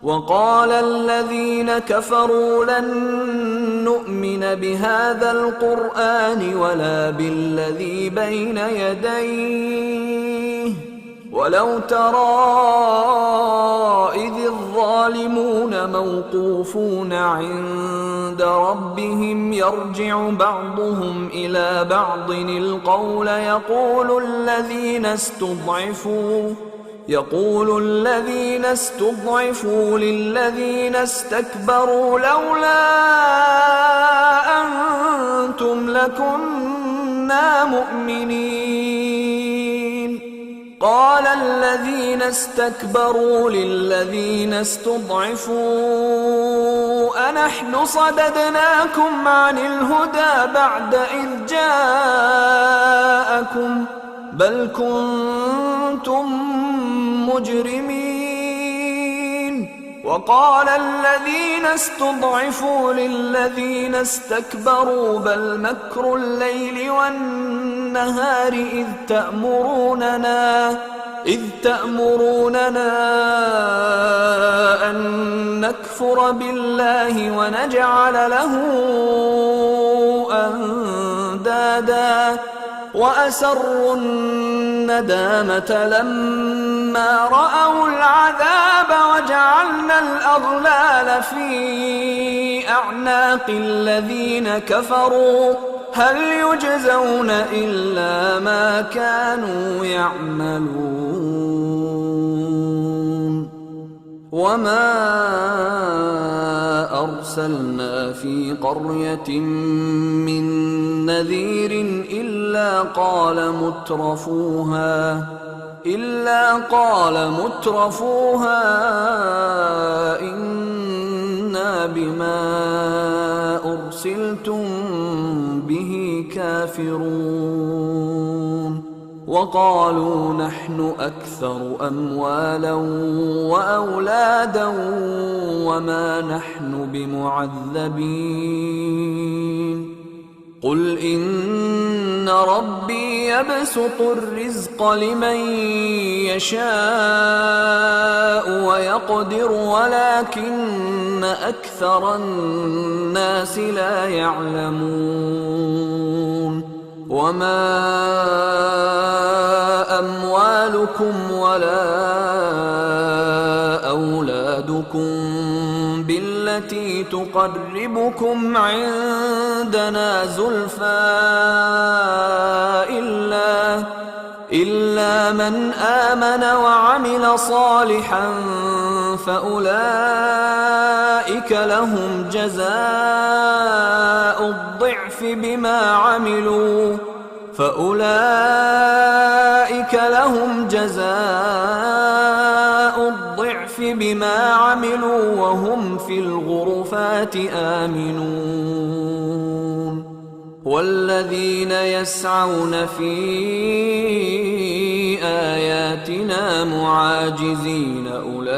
وقال الذين كفروا لن نؤمن بهذا القرآن ولا بالذي بين يديه ولو ترى إذ الظالمون موقوفون عند ربهم يرجع بعضهم إلى بعض القول يقول الذين استضعفوا للذين استكبروا لولا أنتم لكنا مؤمنين قال الذين استكبروا للذين استضعفوا أنحن صددناكم عن الهدى بعد إذ جاءكم بل كنتم مجرمين وقال الذين استضعفوا للذين استكبروا بل مكر الليل والنهار إذ تأمروننا أن نكفر بالله ونجعل له أندادا وأسروا الندامة لما رأوا العذاب وجعلنا الأغلال في أعناق الذين كفروا هل يجزون إلا ما كانوا يعملون وما أرسلنا في قرية من نذير إلا قال مترفوها إنا بما أرسلتم به كافرون وقالوا نحن أكثر أموالا وأولادا وما نحن بمعذبين قل إن ربي يبسط الرزق لمن يشاء ويقدر ولكن أكثر الناس لا يعلمون وما أموالكم ولا أولادكم بالتي تقربكم عندنا زلفى إلا من آمن وعمل صالحا فأولئك لهم جزاء الضعف بما عملوا وهم في الغرفات آمنون والذين يسعون في آياتنا معاجزين أولئك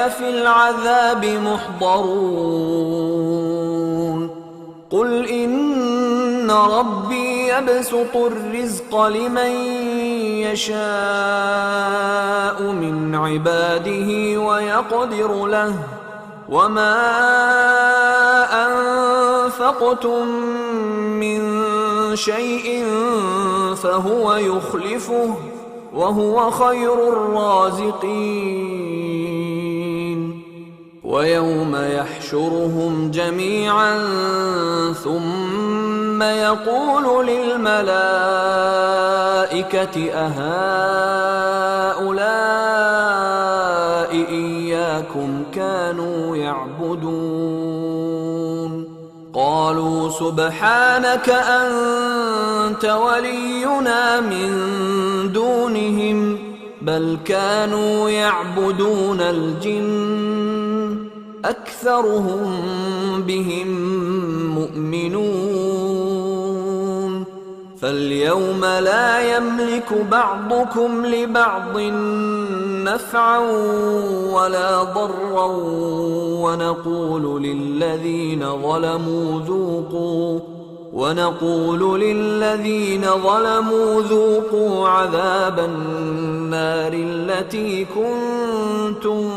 في العذاب محضرون قل إن ربي يبسط الرزق لمن يشاء من عباده ويقدر له وما أنفقتم من شيء فهو يخلفه وهو خير الرازقين ويوم يحشرهم جميعا ثم يقول للملائكة أهؤلاء إياكم كانوا يعبدون قالوا سبحانك أنت ولينا من دونهم بل كانوا يعبدون الجن أكثرهم بهم مؤمنون فاليوم لا يملك بعضكم لبعض نفعا ولا ضرا ونقول للذين ظلموا ذوقوا عذاب النار النار التي كنتم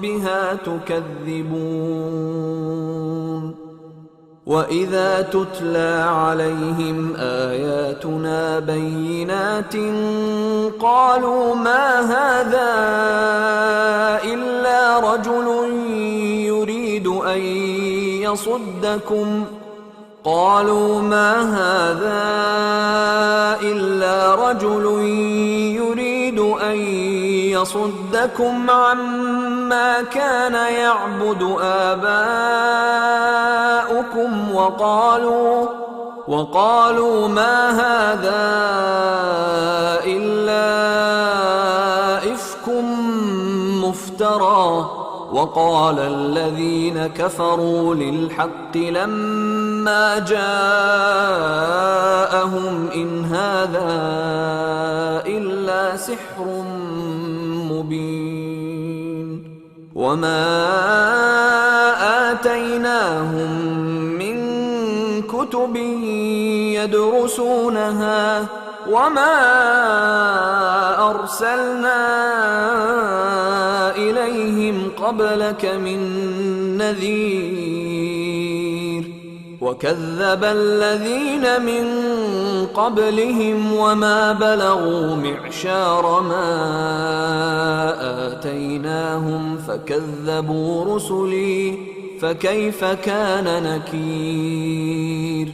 بها تكذبون. وإذا تتلى عليهم آياتنا بينات قالوا ما هذا إلا رجل يريد أن يصدكم عما كان يعبد آباؤكم وقالوا ما هذا إلا إفك مفترى. وقال الذين كفروا للحق لما جاءهم إن هذا إلا سحر مبين. وما آتيناهم من كتب يدرسونها وما أرسلنا إليهم قبلك من نذير. وكذب الذين من قبلهم وما بلغوا معشار ما آتيناهم فكذبوا رسلي فكيف كان نكير.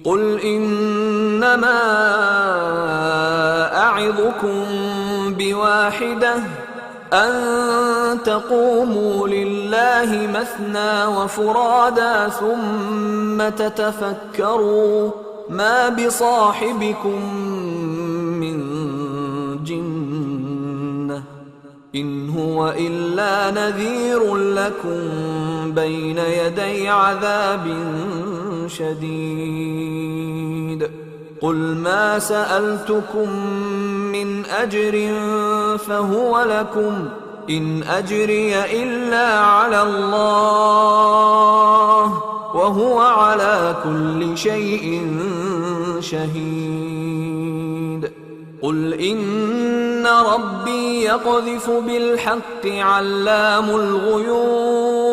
قل إنما أعظكم بواحدة أن تقوموا لله مثنى وفرادا ثم تتفكروا ما بصاحبكم من جنة إن هو إلا نذير لكم بين يدي عذاب شديد. قل ما سألتكم من أجر فهو لكم إن أجري إلا على الله وهو على كل شيء شهيد. قل إن ربي يقذف بالحق علام الغيوب.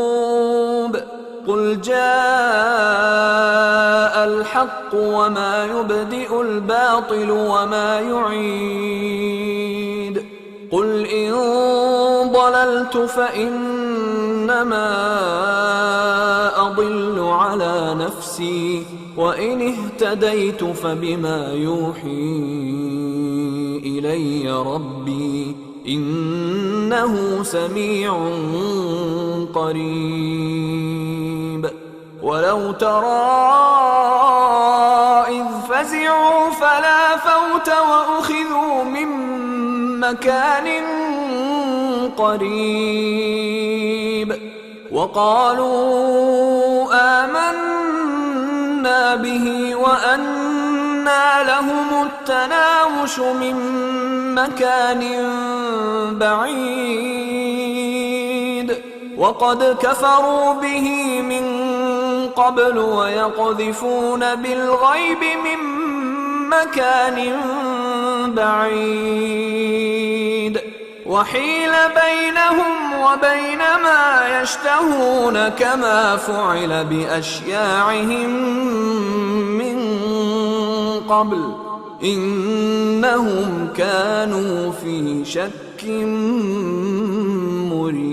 قل جاء الحق وما يبدئ الباطل وما يعيد. قل إن ضللت فإنما أضل على نفسي وإن اهتديت فبما يوحي إلي ربي إنه سميع قريب. ولو ترى إذ فزعوا فلا فوت وأخذوا من مكان قريب وقالوا آمنا به وأنى لهم التناوش من مكان بعيد وقد كفروا به من قبل ويقذفون بالغيب من مكان بعيد وحيل بينهم وبين ما يشتهون كما فعل بأشياعهم من قبل إنهم كانوا في شك مريب.